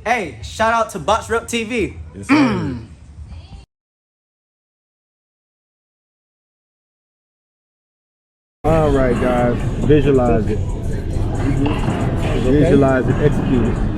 Hey, shout out to Box Rep TV. Yes, sir. All right, guys, visualize it. Visualize it, execute it.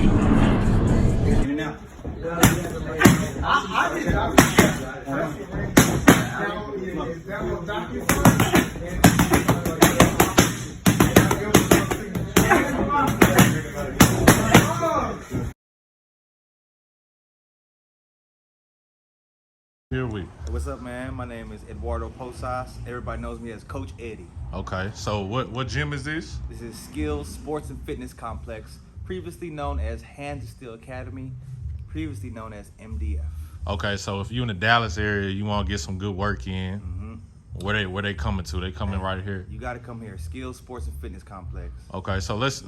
Here we. What's up, man? My name is Eddie Posas. Everybody knows me as Coach Eddie. Okay, so what gym is this? This is Skills Sports and Fitness Complex, previously known as Hand to Steel Academy, previously known as MDF. Okay, so if you're in the Dallas area, you want to get some good work in. Where they coming to? They coming right here. You got to come here. Skills Sports and Fitness Complex. Okay, so let's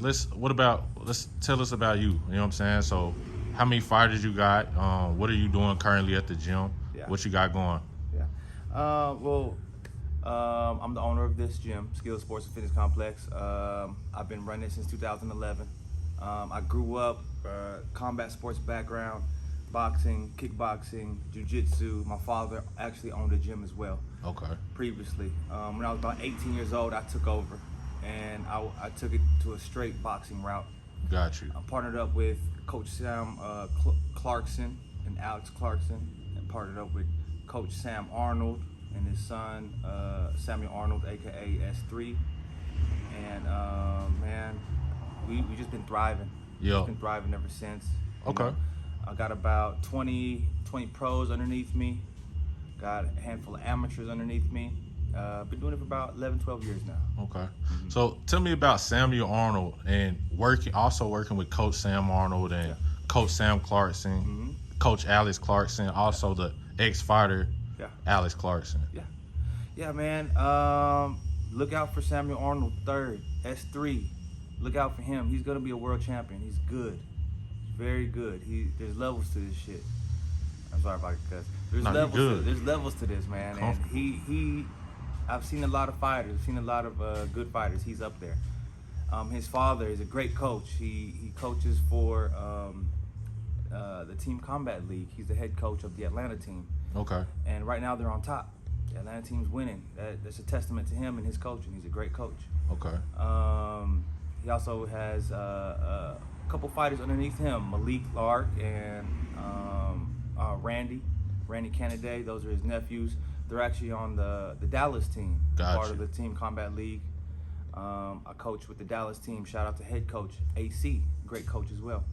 tell us about you. You know what I'm saying? So, how many fighters you got? What are you doing currently at the gym? Yeah. What you got going? Yeah. I'm the owner of this gym, Skills Sports and Fitness Complex. I've been running it since 2011. I grew up combat sports background, boxing, kickboxing, jiu-jitsu. My father actually owned a gym as well. Okay. Previously, when I was about 18 years old, I took over, and I took it to a straight boxing route. Got you. I partnered up with Coach Sam Clarkson and Alex Clarkson, and partnered up with Coach Sam Arnold and his son Samuel Arnold, aka S3. And man, we just been thriving. Yeah. Just been thriving ever since. Okay. You know, I got about 20 pros underneath me. Got a handful of amateurs underneath me. Been doing it for about 11, 12 years now. Okay. So tell me about Samuel Arnold and working with Coach Sam Arnold and Coach Sam Clarkson, Coach Alex Clarkson, also the ex-fighter Alex Clarkson. Yeah, man. Look out for Samuel Arnold III, S3. Look out for him. He's gonna be a world champion. He's good, very good. There's levels to this shit. I'm sorry if I cuss. There's levels to this, man. And I've seen a lot of fighters. I've seen a lot of good fighters. He's up there. His father is a great coach. He coaches for the Team Combat League. He's the head coach of the Atlanta team. Okay. And right now they're on top. The Atlanta team's winning. That's a testament to him and his coaching. He's a great coach. Okay. He also has a couple fighters underneath him, Malik Lark and Randy Kennedy. Those are his nephews. They're actually on the Dallas team, part of the Team Combat League. I coach with the Dallas team. Shout out to head coach AC, great coach as well.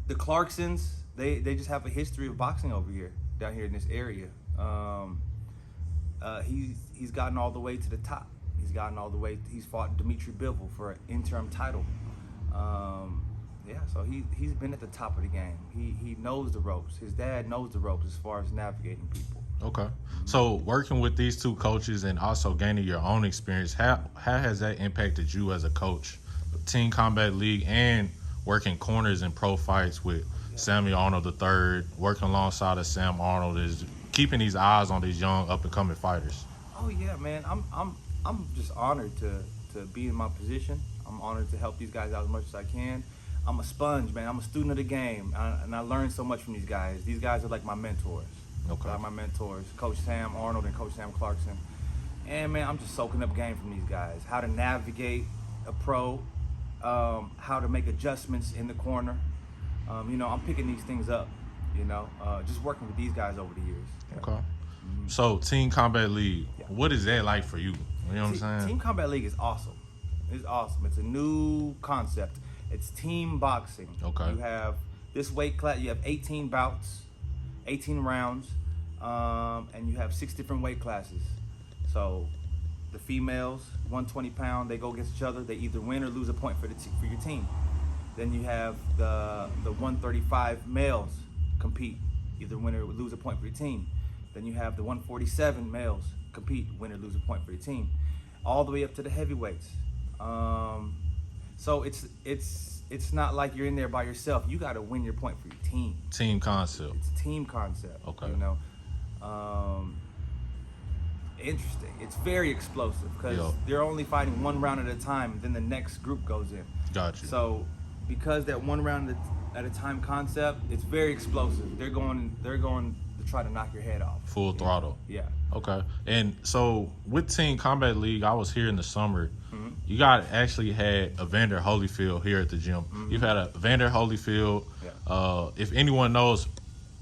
The Clarksons, they just have a history of boxing over here, down here in this area. He's gotten all the way to the top. He's fought Dimitri Bivol for an interim title. So he's been at the top of the game. He knows the ropes. His dad knows the ropes as far as navigating people. Okay. So working with these two coaches and also gaining your own experience, how has that impacted you as a coach? Team Combat League and working corners in pro fights with Samuel Arnold III, working alongside of Sam Arnold, is keeping these eyes on these young up and coming fighters. Oh yeah, man. I'm just honored to be in my position. I'm honored to help these guys out as much as I can. I'm a sponge, man. I'm a student of the game, and I learn so much from these guys. These guys are like my mentors. Okay. Like my mentors, Coach Sam Arnold and Coach Sam Clarkson. And man, I'm just soaking up game from these guys. How to navigate a pro, how to make adjustments in the corner. I'm picking these things up. Just working with these guys over the years. Okay. So Team Combat League, what is that like for you? You know what I'm saying? Team Combat League is awesome. It's awesome. It's a new concept. It's team boxing. Okay. You have this weight class. You have 18 bouts, 18 rounds, and you have 6 different weight classes. So the females, 120 pound, they go against each other. They either win or lose a point for your team. Then you have the 135 males compete, either win or lose a point for your team. Then you have the 147 males compete, win or lose a point for your team, all the way up to the heavyweights. So it's not like you're in there by yourself. You got to win your point for your team. Team concept. It's team concept. Okay. Interesting. It's very explosive because they're only fighting one round at a time, and then the next group goes in. Gotcha. So because that one round at a time concept, it's very explosive. They're going to try to knock your head off. Full throttle. Yeah. Okay. And so with Team Combat League, I was here in the summer. Mm-hmm. You guys actually had Evander Holyfield here at the gym. Mm-hmm. You've had Evander Holyfield. Yeah. If anyone knows,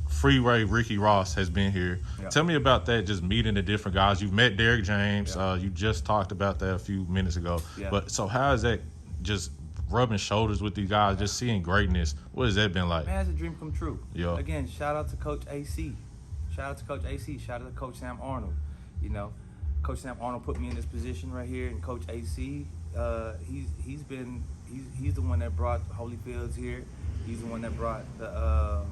Freeway Ricky Ross has been here. Yeah. Tell me about that, just meeting the different guys. You've met Derrick James. Yeah. You just talked about that a few minutes ago. Yeah. But so how is that just rubbing shoulders with these guys, just seeing greatness? What has that been like? Man, it's a dream come true. Yeah. Again, shout out to Coach AC. Shout out to Coach AC. Shout out to Coach Sam Arnold. You know, Coach Sam Arnold put me in this position right here, and Coach AC, he's the one that brought Holyfields here. He's the one that brought the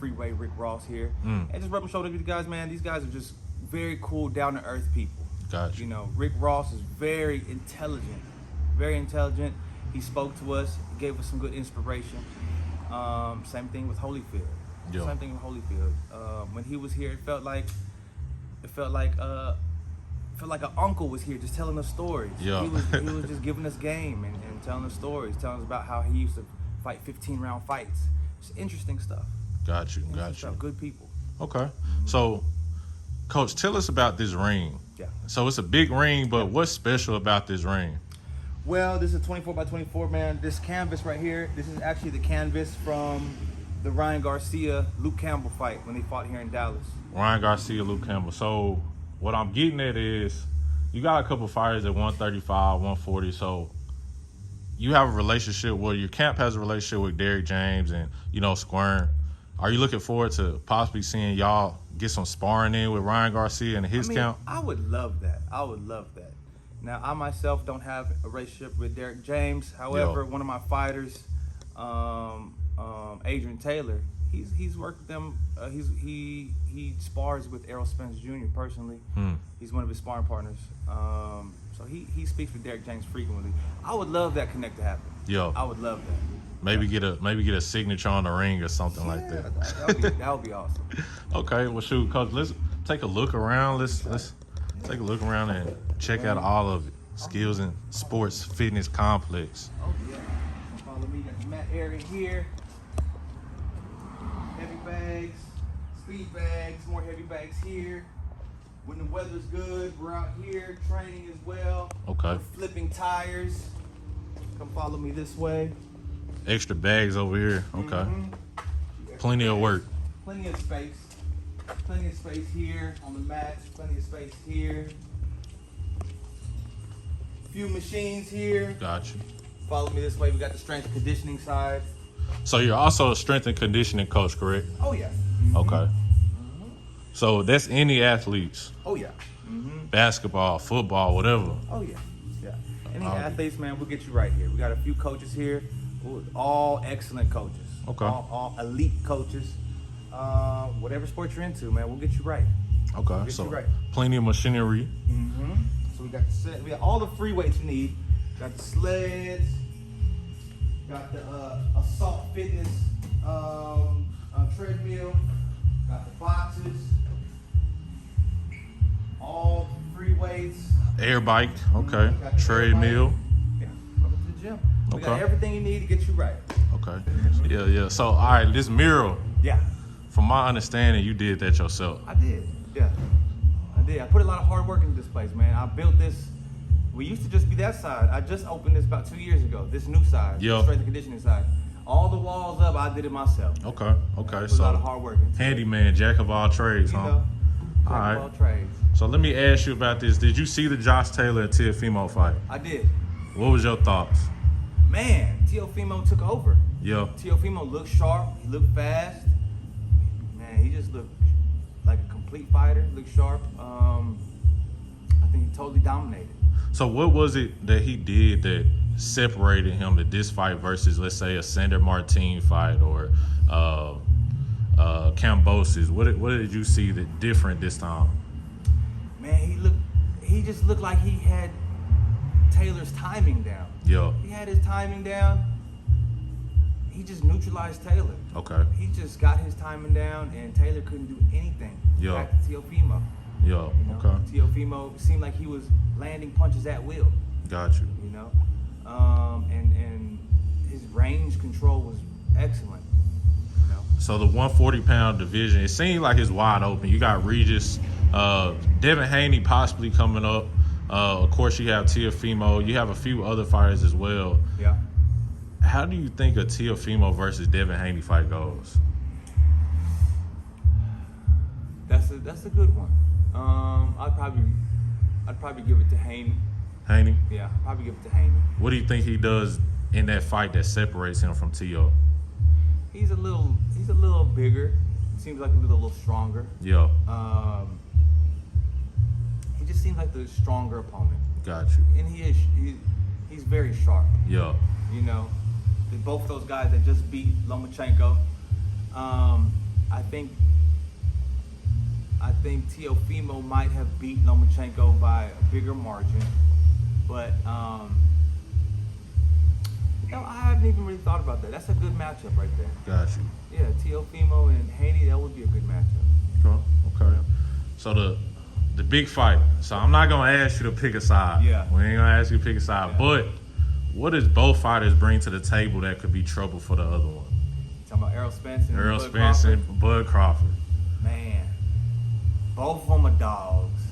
Freeway Rick Ross here. And just rubbing shoulders with the guys, man. These guys are just very cool, down to earth people. Gotcha. You know, Rick Ross is very intelligent. Very intelligent. He spoke to us, gave us some good inspiration. Same thing with Holyfield. Yeah. Same thing with Holyfield. When he was here, it felt like an uncle was here, just telling us stories. Yeah. He was just giving us game and telling us stories, telling us about how he used to fight 15-round fights. It's interesting stuff. Got you. Interesting Got you. stuff. Good people. Okay. So, Coach, tell us about this ring. Yeah. So it's a big ring, but what's special about this ring? Well, this is a 24 by 24, man. This canvas right here, this is actually the canvas from the Ryan Garcia, Luke Campbell fight when they fought here in Dallas. Ryan Garcia, Luke Campbell. So what I'm getting at is you got a couple fighters at 135, 140. So you have a relationship where your camp has a relationship with Derrick James and, Squirm. Are you looking forward to possibly seeing y'all get some sparring in with Ryan Garcia and his camp? I would love that. Now, I myself don't have a relationship with Derrick James. However, one of my fighters, Adrian Taylor, he's worked with them. He spars with Errol Spence Jr. personally. He's one of his sparring partners. So he speaks with Derrick James frequently. I would love that connect to happen. Yeah. I would love that. Maybe get a signature on the ring or something like that. That would be awesome. Okay, well shoot, Coach, let's take a look around. Let's take a look around and check out all of it. Skills and Sports Fitness Complex. Oh yeah. Follow me. Got the mat area here. Heavy bags, speed bags, more heavy bags here. When the weather's good, we're out here training as well. Okay. We're flipping tires. Come follow me this way. Extra bags over here. Okay. Mm-hmm. Plenty of work. Plenty of space. Plenty of space here on the mats. Plenty of space here. Few machines here. Gotcha. Follow me this way. We got the strength and conditioning side. So you're also a strength and conditioning coach, correct? Oh yeah. Okay. So that's any athletes, Oh yeah. basketball, football, whatever. Oh yeah. Yeah. Any athletes, man, we'll get you right here. We got a few coaches here, all excellent coaches. Okay. All elite coaches. Whatever sport you're into, man, we'll get you right. Okay. Get So you right. plenty of machinery. So we got we got all the free weights you need. Got the sleds. Got the Assault Fitness treadmill. Got the boxes. All free weights. Air bike. Okay. Got the Treadmill. Yeah. Welcome to the gym. We got Okay. everything you need to get you right. Okay. Yeah. So all right, this mural. Yeah. From my understanding, you did that yourself. I did. Yeah. I did. I put a lot of hard work into this place, man. I built this. We used to just be that side. I just opened this about 2 years ago. This new side. Yeah. The strength and conditioning side. All the walls up, I did it myself. Okay. Put a lot of So hard work into it. handyman, jack of all trades, You huh? know, All jack right. of all trades. So let me ask you about this. Did you see the Josh Taylor and Teofimo fight? I did. What was your thoughts? Man, Teofimo took over. Yeah. Teofimo looked sharp. He looked fast. Man, he just looked like a complete fighter. Looked sharp. I think he totally dominated. So what was it that he did that separated him to this fight versus, let's say, a Sander Martin fight or Cambosis? What did you see that different this time? Man, he just looked like he had Taylor's timing down. Yeah. He had his timing down. He just neutralized Taylor. Okay. He just got his timing down, and Taylor couldn't do anything. Yeah. Back to Teofimo. Yeah. You know? Okay. Teofimo seemed like he was landing punches at will. Got you. You know, and his range control was excellent. You know? So the 140-pound division, it seemed like it's wide open. You got Regis, Devin Haney possibly coming up. Of course, you have Teofimo. You have a few other fighters as well. Yeah. How do you think a Teofimo versus Devin Haney fight goes? That's a good one. I'd probably give it to Haney. Haney? Yeah, I'd probably give it to Haney. What do you think he does in that fight that separates him from Teo? He's a little bigger. Seems like a little stronger. Yeah. He just seems like the stronger opponent. Got you. And he's very sharp. Yeah. You know, both those guys that just beat Lomachenko. I think Teofimo might have beat Lomachenko by a bigger margin, but I haven't even really thought about that. That's a good matchup right there. Got you. Yeah, Teofimo and Haney, that would be a good matchup. Okay. So the big fight. So I'm not gonna ask you to pick a side. Yeah. We ain't gonna ask you to pick a side. Yeah. But what does both fighters bring to the table that could be trouble for the other one? Talking about Errol Spence and Errol Bud Spence Crawford? and Bud Crawford. Man, both of them are dogs.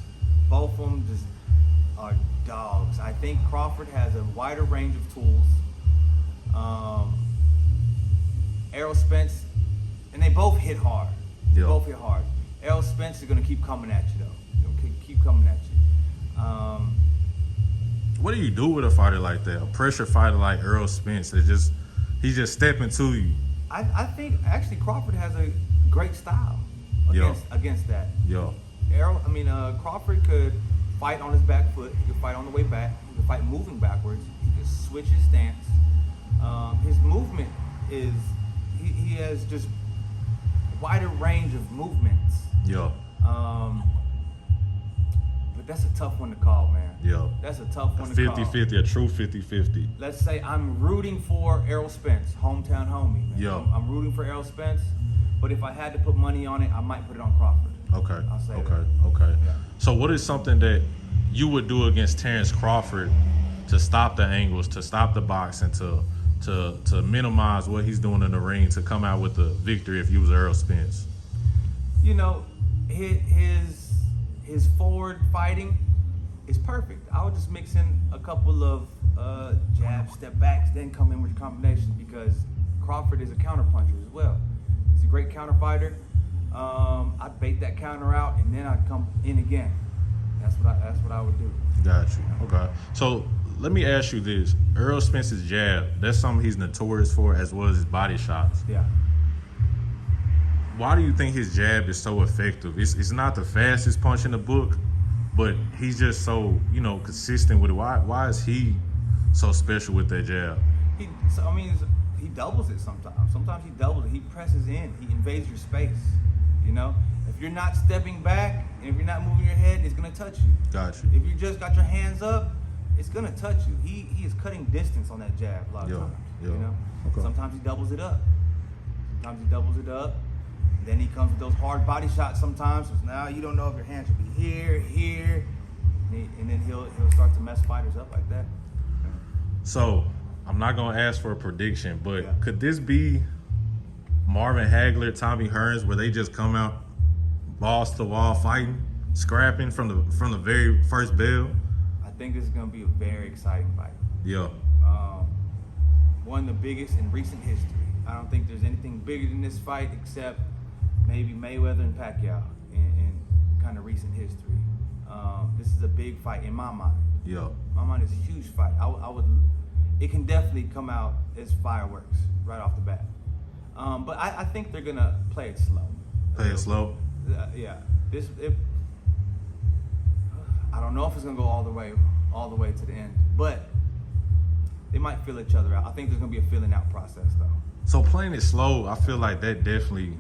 Both of them just are dogs. I think Crawford has a wider range of tools. Errol Spence, and they both hit hard. They both hit hard. Errol Spence is going to keep coming at you, though. He'll keep coming at you. What do you do with a fighter like that? A pressure fighter like Errol Spence that he's just stepping to you. I think actually Crawford has a great style against that. Yeah. Crawford could fight on his back foot. He could fight on the way back. He could fight moving backwards. He could switch his stance. His movement is he has just a wider range of movements. Yeah. But that's a tough one to call, man. Yeah. That's a tough one to call. 50-50, a true 50-50. Let's say I'm rooting for Errol Spence, hometown homie. Man. Yeah. I'm rooting for Errol Spence, but if I had to put money on it, I might put it on Crawford. Okay. I'll say Okay. that. Okay. Yeah. So what is something that you would do against Terrence Crawford to stop the angles, to stop the boxing, to minimize what he's doing in the ring, to come out with the victory if you was Errol Spence? You know, his forward fighting is perfect. I would just mix in a couple of jabs, step backs, then come in with combinations, because Crawford is a counter puncher as well. He's a great counter fighter. I'd bait that counter out, and then I'd come in again. That's what I would do. Got you. Okay. So let me ask you this: Errol Spence's jab, that's something he's notorious for, as well as his body shots. Yeah. Why do you think his jab is so effective? It's not the fastest punch in the book, but he's just so, consistent with it. Why is he so special with that jab? He doubles it sometimes. Sometimes he doubles it. He presses in. He invades your space. If you're not stepping back and if you're not moving your head, it's gonna touch you. Got you. If you just got your hands up, it's gonna touch you. He is cutting distance on that jab a lot of times. Okay. Sometimes he doubles it up. Then he comes with those hard body shots sometimes. So now you don't know if your hands will be here, and then he'll start to mess fighters up like that. So I'm not gonna ask for a prediction, but could this be Marvin Hagler, Tommy Hearns, where they just come out balls to the wall fighting, scrapping from the very first bell? I think this is gonna be a very exciting fight. Yeah. One of the biggest in recent history. I don't think there's anything bigger than this fight except maybe Mayweather and Pacquiao in kind of recent history. This is a big fight in my mind. Yeah. My mind is a huge fight. It can definitely come out as fireworks right off the bat. But I think they're gonna play it slow. Play it slow? Yeah. I don't know if it's gonna go all the way to the end, but they might feel each other out. I think there's gonna be a feeling out process though. So playing it slow, I feel like that definitely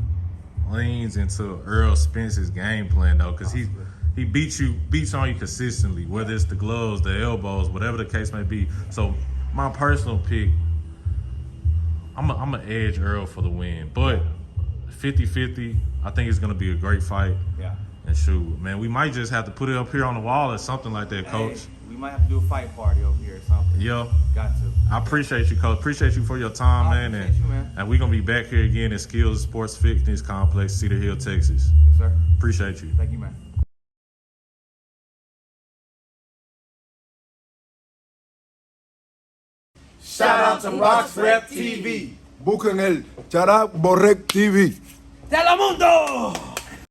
leans into Errol Spence's game plan though, because he beats on you consistently, whether it's the gloves, the elbows, whatever the case may be. So my personal pick, I'm gonna edge Errol for the win, but 50-50, I think it's gonna be a great fight. Yeah. And shoot, man, we might just have to put it up here on the wall or something like that, Coach. Hey, we might have to do a fight party over here or something. Yeah. Got to. I appreciate you, Coach. Appreciate you for your time, man. Appreciate you, man. And we're going to be back here again at Skills Sports Fitness Complex, Cedar Hill, Texas. Yes, sir. Appreciate you. Thank you, man. Shout out to Box Rep TV. Busquen el Charak Borrec TV. ¡Telemundo!